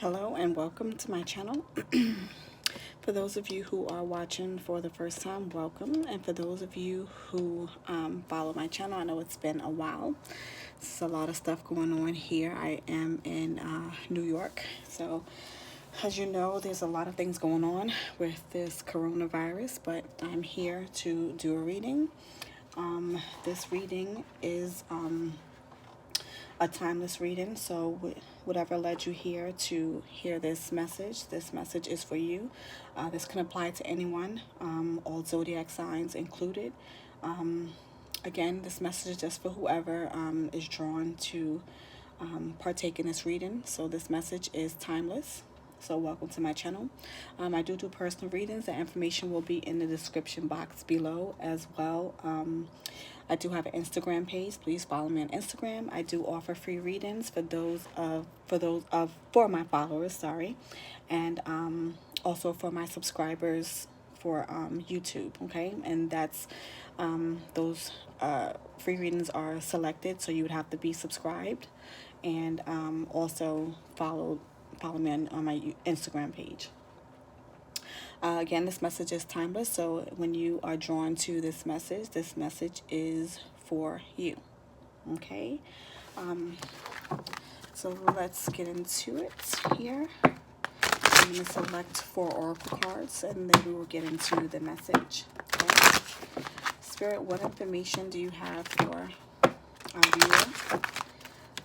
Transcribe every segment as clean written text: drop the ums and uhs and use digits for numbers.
Hello and welcome to my channel. For those of you who are watching for the first time, welcome. And for those of you who follow my channel, I know it's been a while. There's a lot of stuff going on here. I am in New York. So as you know, there's a lot of things going on with this coronavirus, but I'm here to do a reading. This reading is a timeless reading, so whatever led you here to hear this message is for you. This can apply to anyone, all zodiac signs included. Again, this message is just for whoever is drawn to partake in this reading. So this message is timeless. So welcome to my channel. I do personal readings. The information will be in the description box below as well. I do have an Instagram page. Please follow me on Instagram. I do offer free readings for my followers, sorry, and also for my subscribers for YouTube. Okay, and that's those free readings are selected, so you would have to be subscribed, and also follow me on my Instagram page. Again, this message is timeless, so when you are drawn to this message is for you. Okay, so let's get into it here. I'm going to select 4 oracle cards, and then we will get into the message. Okay? Spirit, what information do you have for our viewer?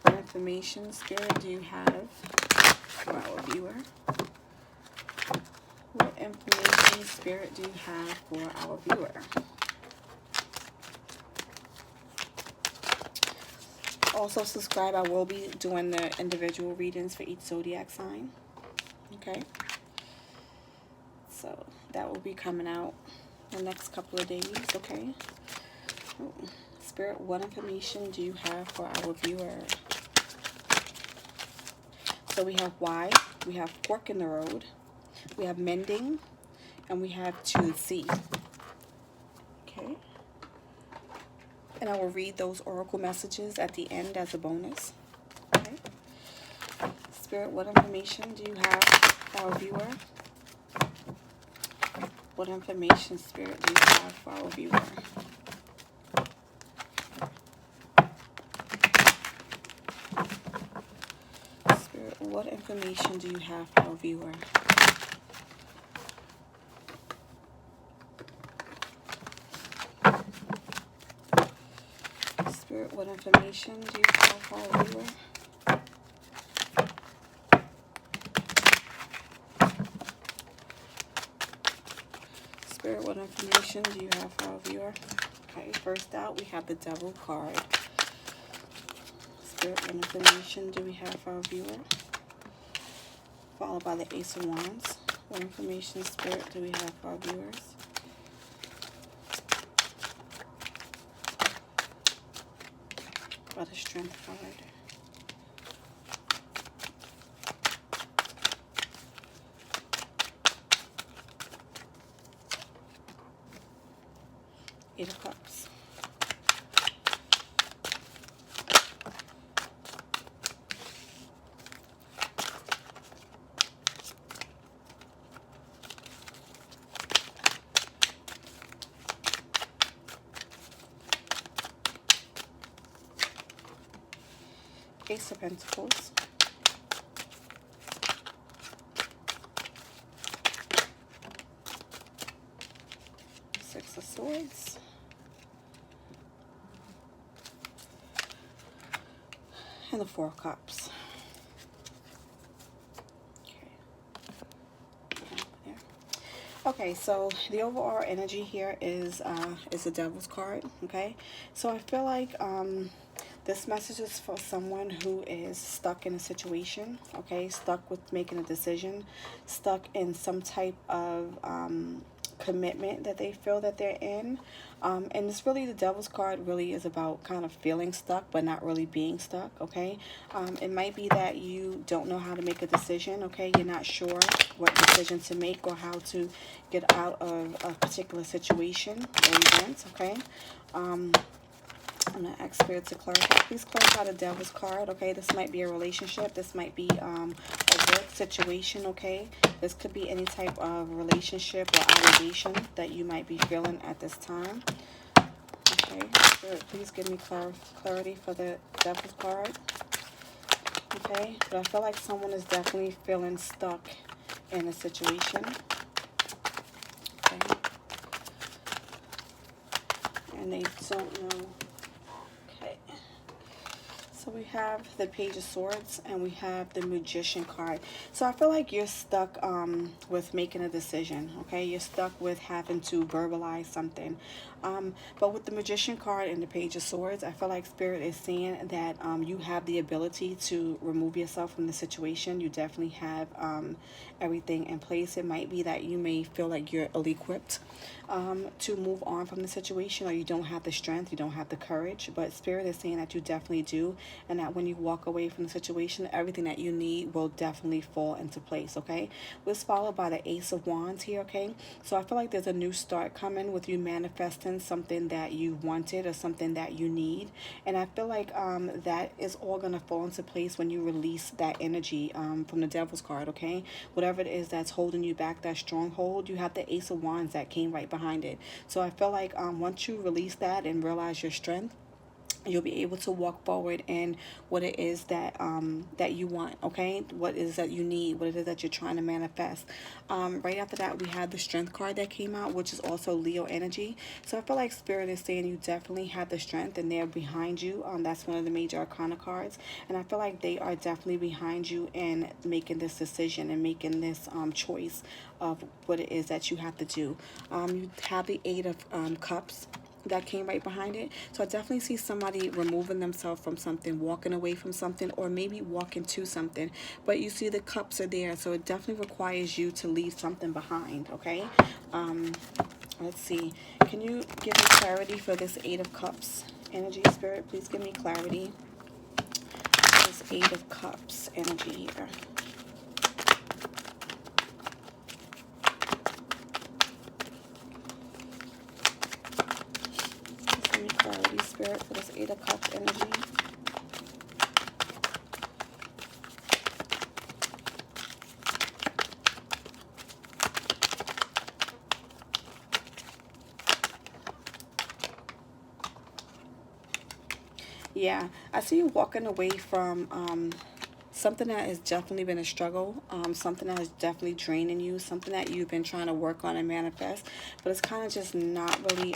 What information, Spirit, do you have for our viewer? What information, Spirit, do you have for our viewer? Also subscribe. I will be doing the individual readings for each zodiac sign. Okay. So that will be coming out the next couple of days. Okay. Oh. Spirit, what information do you have for our viewer? So we have why, we have fork in the road, we have mending, and we have to see. Okay. And I will read those oracle messages at the end as a bonus. Okay. Spirit, what information do you have for our viewer? What information, Spirit, do you have for our viewer? Spirit, what information do you have for our viewer? Spirit, what information do you have for our viewer? Spirit, what information do you have for our viewer? Okay, first out, we have the Devil card. Spirit, what information do we have for our viewer? Followed by the Ace of Wands. What information, Spirit, do we have for our viewers? By the Strength card. Eight of Cups. Ace of Pentacles. Six of Swords. And the Four of Cups. Okay, so the overall energy here is the Devil's card. Okay, so I feel like this message is for someone who is stuck in a situation. Okay, stuck with making a decision, stuck in some type of commitment that they feel that they're in. And it's really, the Devil's card really is about kind of feeling stuck but not really being stuck. Okay, it might be that you don't know how to make a decision. Okay, you're not sure what decision to make or how to get out of a particular situation or event. Okay, I'm going to ask Spirit to clarify. Please clarify the Devil's card, okay? This might be a relationship. This might be a work situation, okay? This could be any type of relationship or obligation that you might be feeling at this time. Okay, Spirit, please give me clarity for the Devil's card. Okay, but I feel like someone is definitely feeling stuck in a situation. Okay. And they don't know. Okay. So we have the Page of Swords and we have the Magician card. So I feel like you're stuck with making a decision, okay? You're stuck with having to verbalize something. But with the Magician card and the Page of Swords, I feel like Spirit is saying that you have the ability to remove yourself from the situation. You definitely have everything in place. It might be that you may feel like you're ill-equipped to move on from the situation, or you don't have the strength, you don't have the courage, but Spirit is saying that you definitely do, and that when you walk away from the situation, everything that you need will definitely fall into place, okay? This followed by the Ace of Wands here, okay? So I feel like there's a new start coming with you manifesting something that you wanted or something that you need, and I feel like that is all going to fall into place when you release that energy from the Devil's card, okay? Whatever it is that's holding you back, that stronghold, you have the Ace of Wands that came right behind it. So I feel like once you release that and realize your strength, you'll be able to walk forward in what it is that that you want, okay? What it is that you need, what it is that you're trying to manifest. Right after that, we have the Strength card that came out, which is also Leo energy. So I feel like Spirit is saying you definitely have the strength and they're behind you. That's one of the major arcana cards. And I feel like they are definitely behind you in making this decision and making this choice of what it is that you have to do. You have the Eight of Cups that came right behind it. So I definitely see somebody removing themselves from something, walking away from something, or maybe walking to something. But you see the cups are there, so it definitely requires you to leave something behind, okay? Let's see. Can you give me clarity for this Eight of Cups energy, Spirit? Please give me clarity. This Eight of Cups energy here. Clarity, Spirit, for this Eight of Cups energy. Yeah, I see you walking away from something that has definitely been a struggle, something that is definitely draining you, something that you've been trying to work on and manifest, but it's kind of just not really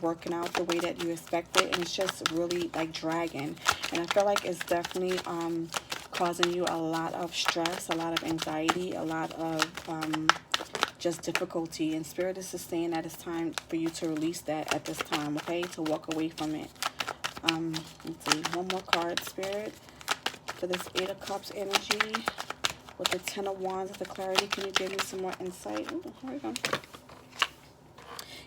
working out the way that you expected, and it's just really like dragging. And I feel like it's definitely causing you a lot of stress, a lot of anxiety, a lot of just difficulty. And Spirit is just saying that it's time for you to release that at this time, okay? To walk away from it. Let's see, one more card, Spirit, for this Eight of Cups energy with the Ten of Wands, the clarity. Can you give me some more insight? Ooh, here we go.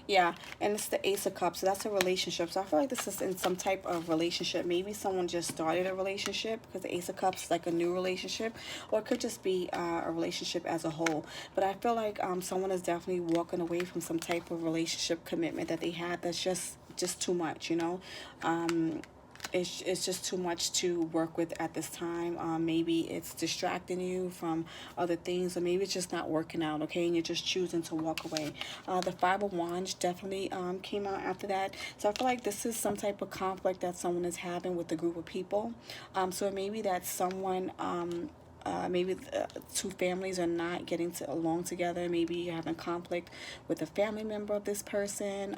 Yeah, and it's the Ace of Cups, so that's a relationship. So I feel like this is in some type of relationship. Maybe someone just started a relationship, because the Ace of Cups is like a new relationship, or it could just be a relationship as a whole. But I feel like someone is definitely walking away from some type of relationship commitment that they had that's just too much, you know. It's just too much to work with at this time. Maybe it's distracting you from other things, or maybe it's just not working out, okay, and you're just choosing to walk away. The Five of Wands definitely came out after that. So I feel like this is some type of conflict that someone is having with a group of people. So maybe that someone maybe two families are not getting along together. Maybe you're having conflict with a family member of this person,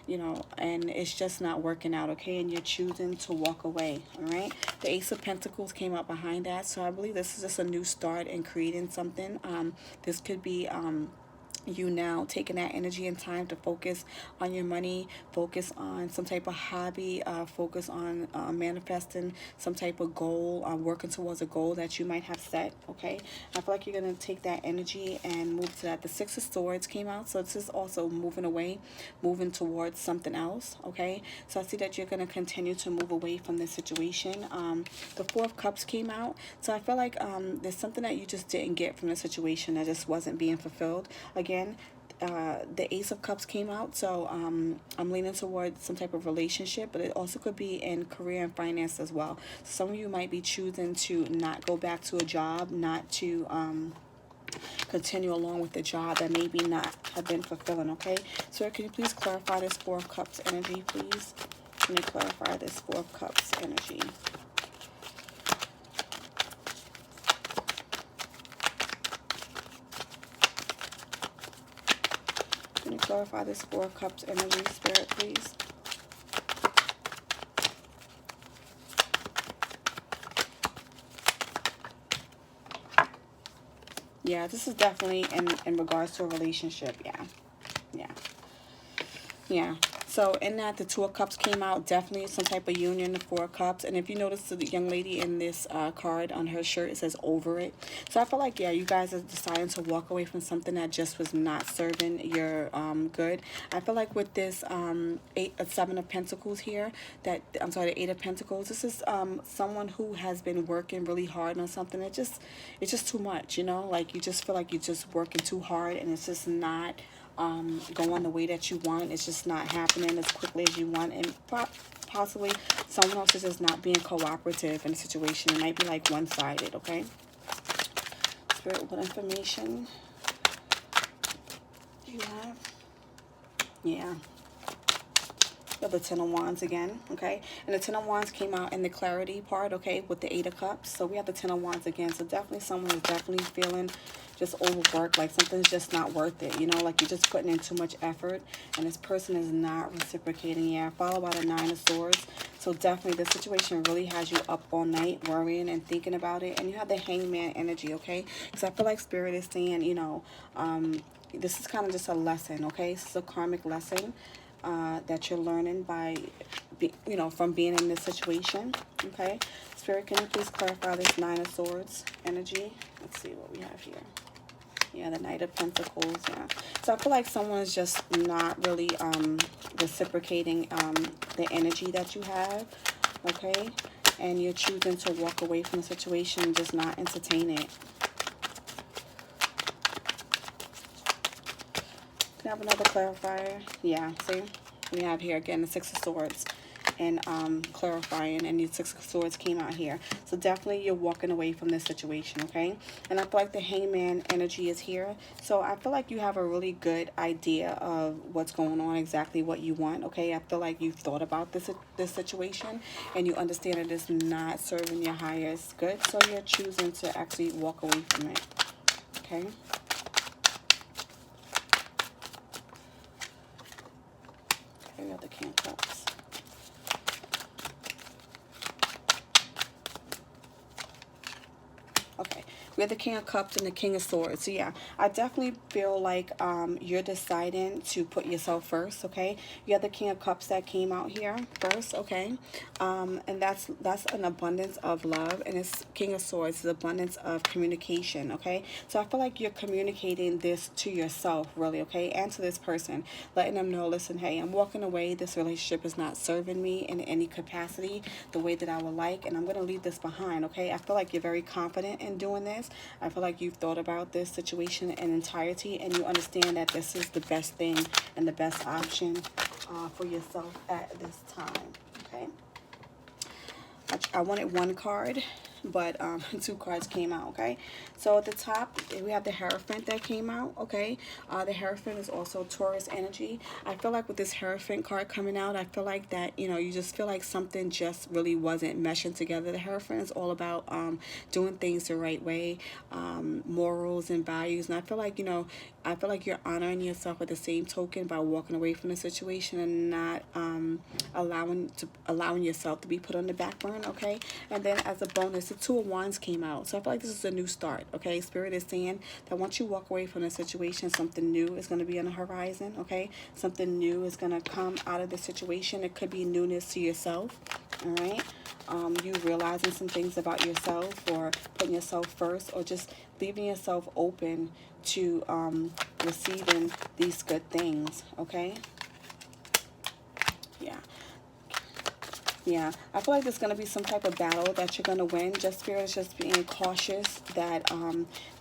you know, and it's just not working out, okay, and you're choosing to walk away, all right? The Ace of Pentacles came up behind that, so I believe this is just a new start in creating something. This could be you now taking that energy and time to focus on your money, focus on some type of hobby, focus on manifesting some type of goal, working towards a goal that you might have set, okay? I feel like you're going to take that energy and move to that. The Six of Swords came out, so this is also moving away, moving towards something else, okay? So I see that you're going to continue to move away from this situation. The Four of Cups came out, so I feel like there's something that you just didn't get from the situation that just wasn't being fulfilled. Again, the Ace of Cups came out, so I'm leaning towards some type of relationship, but it also could be in career and finance as well. Some of you might be choosing to not go back to a job, not to continue along with the job that maybe not have been fulfilling, okay? So can you please clarify this Four of Cups energy, please? Can you clarify this Four of Cups energy? Can you clarify this Four of Cups energy, Spirit, please? Yeah, this is definitely in regards to a relationship. Yeah. So in that, the Two of Cups came out. Definitely some type of union, the Four of Cups. And if you notice the young lady in this card on her shirt, it says over it. So I feel like, yeah, you guys are deciding to walk away from something that just was not serving your good. I feel like with this Seven of Pentacles here, the Eight of Pentacles, this is someone who has been working really hard on something. It's just too much, you know? Like, you just feel like you're just working too hard, and it's just not going the way that you want. It's just not happening as quickly as you want, and possibly someone else is just not being cooperative in the situation. It might be like one-sided, okay? Spirit, what information do you have? Yeah. The Ten of Wands again, okay? And the Ten of Wands came out in the clarity part, okay, with the Eight of Cups. So we have the Ten of Wands again. So definitely someone is definitely feeling just overworked, like something's just not worth it, you know, like you're just putting in too much effort, and this person is not reciprocating. Yeah, followed by the Nine of Swords. So definitely the situation really has you up all night worrying and thinking about it. And you have the Hangman energy, okay? Because I feel like Spirit is saying, you know, this is kind of just a lesson, okay? This is a karmic lesson that you're learning by, you know, from being in this situation, okay? Spirit, can you please clarify this Nine of Swords energy? Let's see what we have here. Yeah, the Knight of Pentacles, yeah. So I feel like someone's just not really reciprocating the energy that you have, okay? And you're choosing to walk away from the situation and just not entertain it. Can I have another clarifier? Yeah, see? We have here again the Six of Swords and clarifying, and the Six of Swords came out here. So definitely you're walking away from this situation, okay? And I feel like the Hangman energy is here. So I feel like you have a really good idea of what's going on, exactly what you want, okay? I feel like you've thought about this situation, and you understand it is not serving your highest good. So you're choosing to actually walk away from it, okay? We have the King of Cups. Okay, we have the King of Cups and the King of Swords. So yeah, I definitely feel like you're deciding to put yourself first, okay? You have the King of Cups that came out here first, okay? And that's an abundance of love, and it's King of Swords is abundance of communication, okay? So I feel like you're communicating this to yourself, really, okay? And to this person, letting them know, listen, hey, I'm walking away. This relationship is not serving me in any capacity the way that I would like, and I'm going to leave this behind, okay? I feel like you're very confident in doing this. I feel like you've thought about this situation in entirety, and you understand that this is the best thing and the best option for yourself at this time, okay? I wanted one card, but two cards came out, okay? So at the top, we have the Hierophant that came out, okay? The Hierophant is also Taurus energy. I feel like with this Hierophant card coming out, I feel like that, you know, you just feel like something just really wasn't meshing together. The Hierophant is all about doing things the right way, morals and values. And I feel like, you know, I feel like you're honoring yourself at the same token by walking away from the situation and not allowing yourself to be put on the back burner, okay? And then as a bonus, the Two of Wands came out. So I feel like this is a new start, okay? Spirit is saying that once you walk away from the situation, something new is going to be on the horizon, okay? Something new is going to come out of the situation. It could be newness to yourself, all right? You realizing some things about yourself, or putting yourself first, or just leaving yourself open to receiving these good things, okay? Yeah. Yeah, I feel like there's going to be some type of battle that you're going to win. Just Spirit is just being cautious that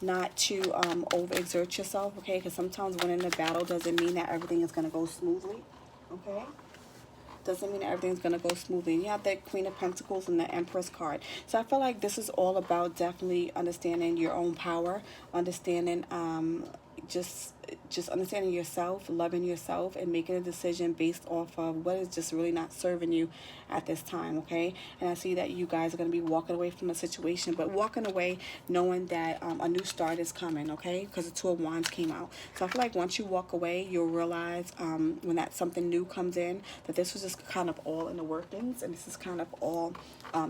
not to overexert yourself, okay? Because sometimes winning the battle doesn't mean that everything is going to go smoothly, okay? Doesn't mean that everything's going to go smoothly. You have the Queen of Pentacles and the Empress card. So I feel like this is all about definitely understanding your own power, understanding just understanding yourself, loving yourself, and making a decision based off of what is just really not serving you at this time, okay? And I see that you guys are going to be walking away from a situation, but walking away knowing that a new start is coming, okay? Because the Two of Wands came out. So I feel like once you walk away, you'll realize when that something new comes in, that this was just kind of all in the workings, and this is kind of all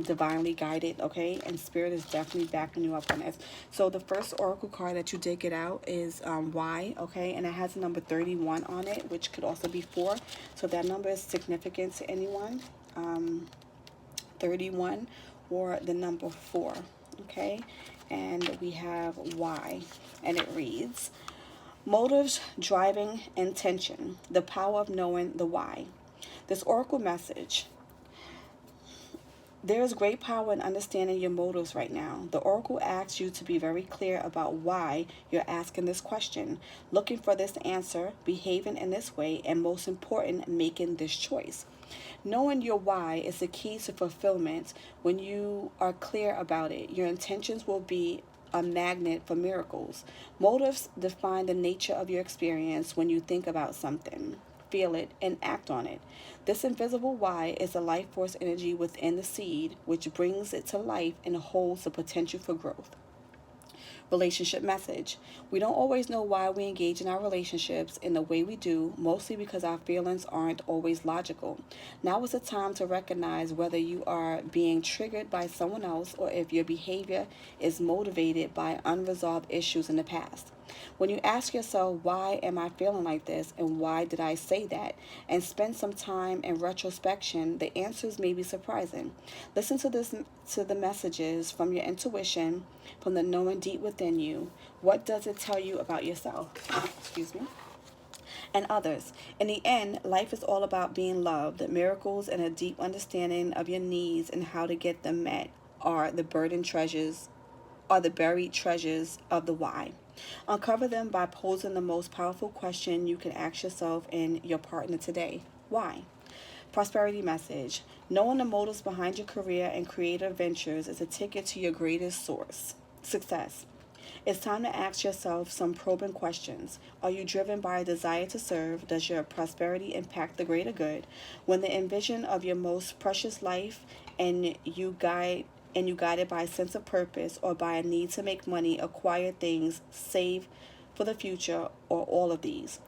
divinely guided, okay? And Spirit is definitely backing you up on this. So the first oracle card that you did get out is Y, okay? And it has the number 31 on it, which could also be 4. So that number is significant to anyone. 31 or the number 4, okay? And we have Y, and it reads, motives, driving, intention, the power of knowing the why. This oracle message: there is great power in understanding your motives right now. The oracle asks you to be very clear about why you're asking this question, looking for this answer, behaving in this way, and most important, making this choice. Knowing your why is the key to fulfillment. When you are clear about it, your intentions will be a magnet for miracles. Motives define the nature of your experience when you think about something, feel it, and act on it. This invisible why is the life force energy within the seed, which brings it to life and holds the potential for growth. Relationship message: we don't always know why we engage in our relationships in the way we do, mostly because our feelings aren't always logical. Now is the time to recognize whether you are being triggered by someone else or if your behavior is motivated by unresolved issues in the past. When you ask yourself, why am I feeling like this and why did I say that, and spend some time in retrospection, the answers may be surprising. Listen to the messages from your intuition, from the knowing deep within you. What does it tell you about yourself? Excuse me. And others. In the end, life is all about being loved. Miracles and a deep understanding of your needs and how to get them met are the buried treasures of the why. Uncover them by posing the most powerful question you can ask yourself and your partner today. Why? Prosperity message: knowing the motives behind your career and creative ventures is a ticket to your greatest success. It's time to ask yourself some probing questions. Are you driven by a desire to serve? Does your prosperity impact the greater good? When the envision of your most precious life and you guided by a sense of purpose or by a need to make money, acquire things, save for the future, or all of these?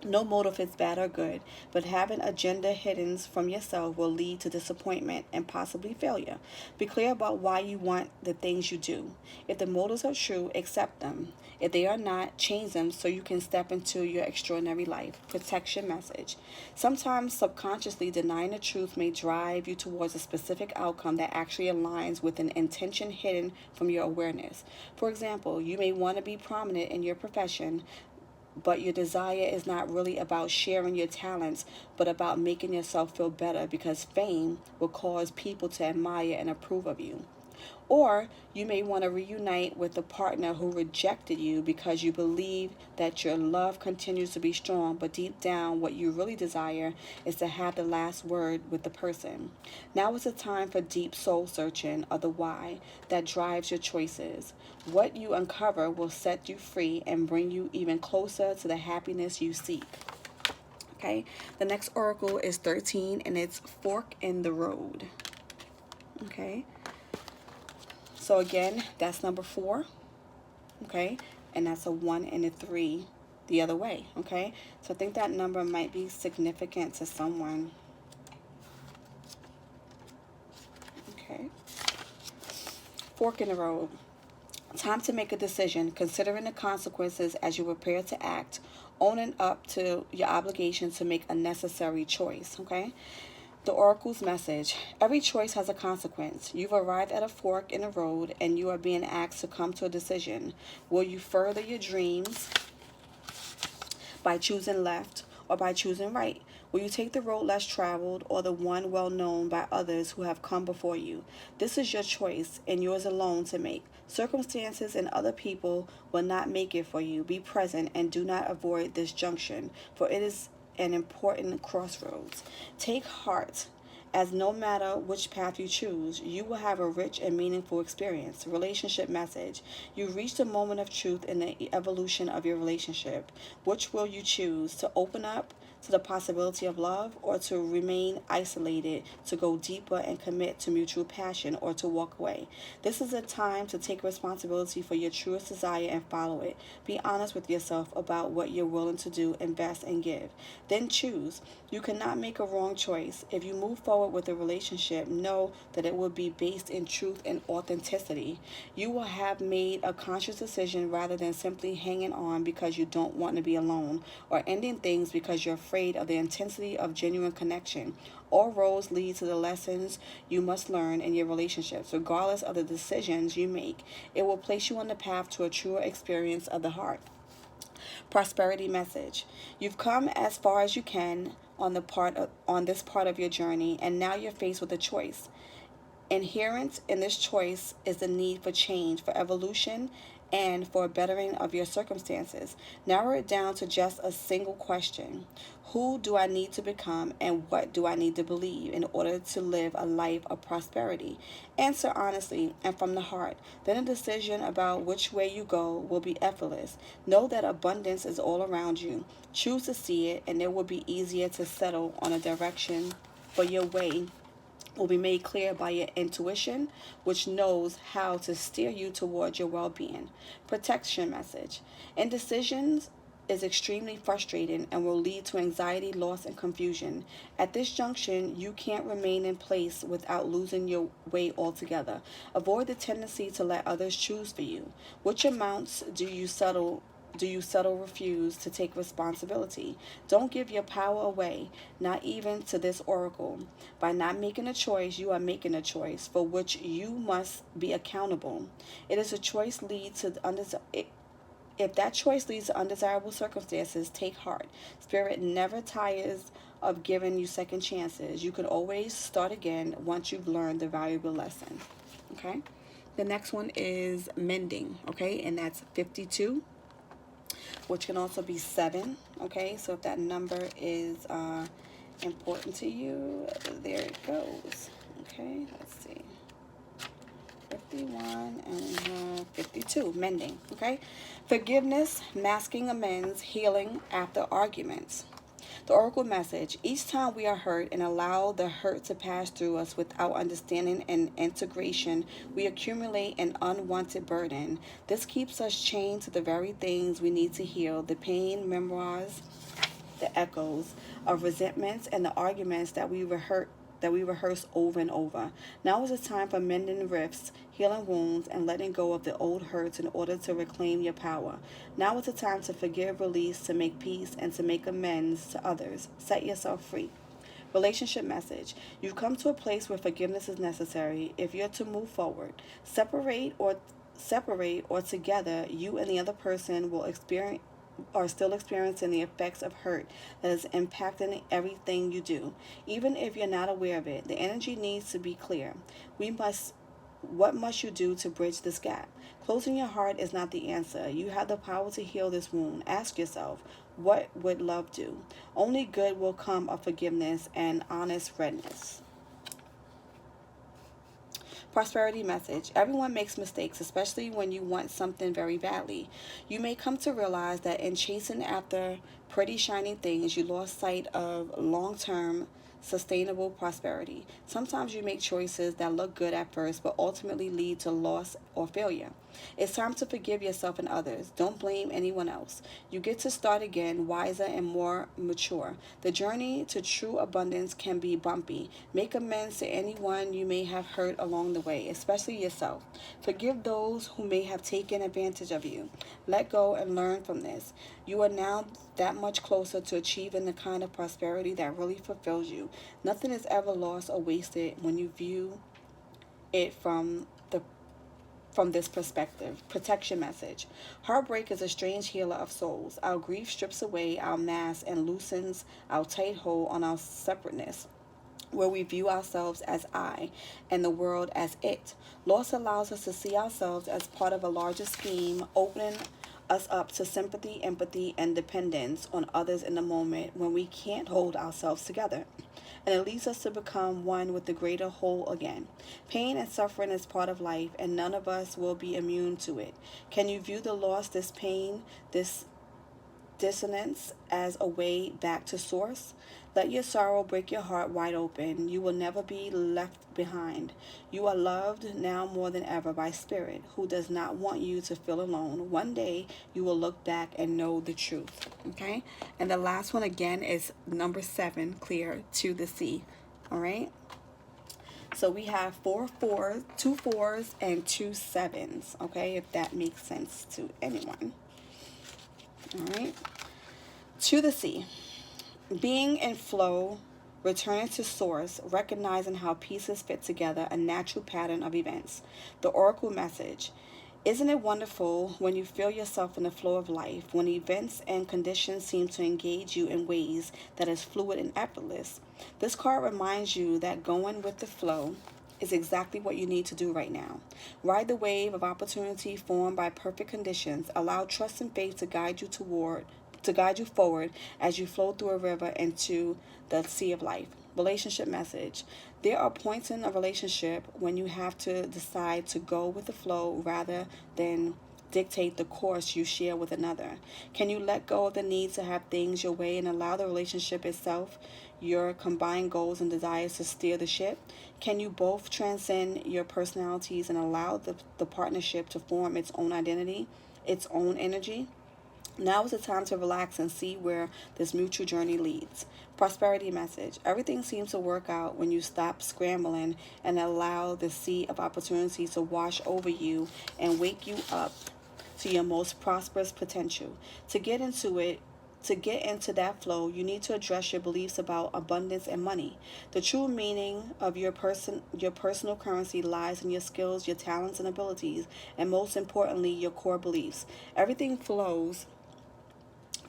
No motive is bad or good, but having agenda hidden from yourself will lead to disappointment and possibly failure. Be clear about why you want the things you do. If the motives are true, accept them. If they are not, change them so you can step into your extraordinary life. Protection message: sometimes subconsciously denying the truth may drive you towards a specific outcome that actually aligns with an intention hidden from your awareness. For example, you may want to be prominent in your profession, but your desire is not really about sharing your talents, but about making yourself feel better because fame will cause people to admire and approve of you. Or you may want to reunite with a partner who rejected you because you believe that your love continues to be strong, but deep down what you really desire is to have the last word with the person. Now is the time for deep soul searching of the why that drives your choices. What you uncover will set you free and bring you even closer to the happiness you seek. Okay, the next oracle is 13 and it's fork in the road. Okay. So again, that's number 4, okay? And that's a 1 and a 3 the other way, okay? So I think that number might be significant to someone. Okay. Fork in the road. Time to make a decision, considering the consequences as you prepare to act, owning up to your obligation to make a necessary choice, okay? The oracle's message: every choice has a consequence. You've arrived at a fork in the road and you are being asked to come to a decision. Will you further your dreams by choosing left or by choosing right? Will you take the road less traveled or the one well known by others who have come before you? This is your choice and yours alone to make. Circumstances and other people will not make it for you. Be present and do not avoid this junction, for it is an important crossroads. Take heart, as no matter which path you choose, you will have a rich and meaningful experience. Relationship message. You reached a moment of truth in the evolution of your relationship. Which will you choose? To open up to the possibility of love, or to remain isolated, to go deeper and commit to mutual passion, or to walk away? This is a time to take responsibility for your truest desire and follow it. Be honest with yourself about what you're willing to do, invest, and give. Then choose. You cannot make a wrong choice. If you move forward with a relationship, know that it will be based in truth and authenticity. You will have made a conscious decision rather than simply hanging on because you don't want to be alone, or ending things because you're afraid of the intensity of genuine connection. All roads lead to the lessons you must learn in your relationships. Regardless of the decisions you make, it will place you on the path to a truer experience of the heart. Prosperity message. You've come as far as you can on this part of your journey, and now you're faced with a choice. Inherent in this choice is the need for change, for evolution, and for a bettering of your circumstances. Narrow it down to just a single question. Who do I need to become, and what do I need to believe in order to live a life of prosperity? Answer honestly and from the heart. Then a decision about which way you go will be effortless. Know that abundance is all around you. Choose to see it, and it will be easier to settle on a direction for your way will be made clear by your intuition, which knows how to steer you towards your well-being. Protection message. Indecisions is extremely frustrating and will lead to anxiety, loss, and confusion. At this junction, you can't remain in place without losing your way altogether. Avoid the tendency to let others choose for you. Which amounts do you settle refuse to take responsibility? Don't give your power away, not even to this oracle. By not making a choice, you are making a choice for which you must be accountable. It is a choice lead to if that choice leads to undesirable circumstances, take heart. Spirit never tires of giving you second chances. You can always start again once you've learned the valuable lesson. Okay? The next one is mending, okay? And that's 52, which can also be 7, okay? So if that number is important to you, there it goes, okay? Let's see. 51 and we have 52, mending, okay? Forgiveness, masking amends, healing after arguments. The oracle message. Each time we are hurt and allow the hurt to pass through us without understanding and integration, we accumulate an unwanted burden. This keeps us chained to the very things we need to heal. The pain, memoirs, the echoes of resentments, and the arguments that we rehearse over and over. Now is the time for mending rifts, healing wounds, and letting go of the old hurts in order to reclaim your power. Now is the time to forgive, release, to make peace, and to make amends to others. Set yourself free. Relationship message. You've come to a place where forgiveness is necessary if you're to move forward. Separate or together, you and the other person will are still experiencing the effects of hurt that is impacting everything you do. Even if you're not aware of it, the energy needs to be clear. What must you do to bridge this gap? Closing your heart is not the answer. You have the power to heal this wound. Ask yourself, what would love do? Only good will come of forgiveness and honest redness. Prosperity message. Everyone makes mistakes, especially when you want something very badly. You may come to realize that in chasing after pretty shiny things, you lost sight of long-term sustainable prosperity. Sometimes you make choices that look good at first, but ultimately lead to loss or failure. It's time to forgive yourself and others. Don't blame anyone else. You get to start again, wiser and more mature. The journey to true abundance can be bumpy. Make amends to anyone you may have hurt along the way, especially yourself. Forgive those who may have taken advantage of you. Let go and learn from this. You are now that much closer to achieving the kind of prosperity that really fulfills you. Nothing is ever lost or wasted when you view it from from this perspective. Protection message. Heartbreak is a strange healer of souls. Our grief strips away our mask and loosens our tight hold on our separateness, where we view ourselves as I and the world as it. Loss allows us to see ourselves as part of a larger scheme, opening us up to sympathy, empathy, and dependence on others in the moment when we can't hold ourselves together. And it leads us to become one with the greater whole again. Pain and suffering is part of life, and none of us will be immune to it. Can you view the loss, this pain, this dissonance as a way back to source? Let your sorrow break your heart wide open. You will never be left behind. You are loved now more than ever by Spirit, who does not want you to feel alone. One day you will look back and know the truth. Okay? And the last one again is number 7, clear to the sea. All right? So we have 2 4s, and 2 7s. Okay? If that makes sense to anyone. All right? To the sea. Being in flow, returning to source, recognizing how pieces fit together, a natural pattern of events. The oracle message. Isn't it wonderful when you feel yourself in the flow of life, when events and conditions seem to engage you in ways that is fluid and effortless? This card reminds you that going with the flow is exactly what you need to do right now. Ride the wave of opportunity formed by perfect conditions. Allow trust and faith to guide you forward as you flow through a river into the sea of life. Relationship message. There are points in a relationship when you have to decide to go with the flow rather than dictate the course you share with another. Can you let go of the need to have things your way and allow the relationship itself, your combined goals and desires, to steer the ship? Can you both transcend your personalities and allow the partnership to form its own identity, its own energy? Now is the time to relax and see where this mutual journey leads. Prosperity message. Everything seems to work out when you stop scrambling and allow the sea of opportunity to wash over you and wake you up to your most prosperous potential. To get into that flow, you need to address your beliefs about abundance and money. The true meaning of your personal currency lies in your skills, your talents and abilities, and most importantly, your core beliefs. Everything flows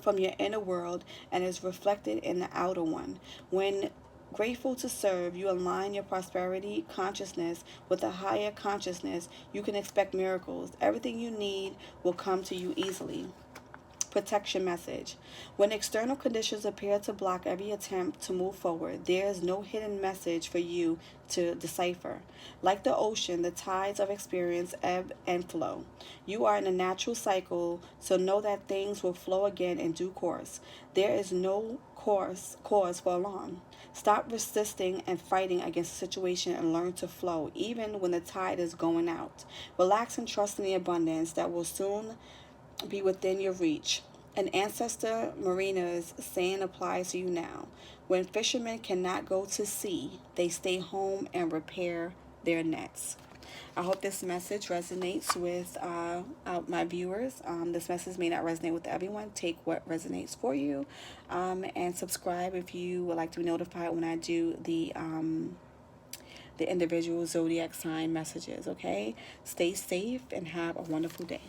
from your inner world and is reflected in the outer one. When grateful to serve, you align your prosperity consciousness with a higher consciousness. You can expect miracles. Everything you need will come to you easily. Protection message. When external conditions appear to block every attempt to move forward, there is no hidden message for you to decipher. Like the ocean, the tides of experience ebb and flow. You are in a natural cycle, so know that things will flow again in due course. There is no cause for alarm. Stop resisting and fighting against the situation and learn to flow, even when the tide is going out. Relax and trust in the abundance that will soon be within your reach. An ancestor mariner's saying applies to you now. When fishermen cannot go to sea, they stay home and repair their nets. I hope this message resonates with my viewers. This message may not resonate with everyone. Take what resonates for you, and subscribe if you would like to be notified when I do the individual zodiac sign messages. Okay, stay safe and have a wonderful day.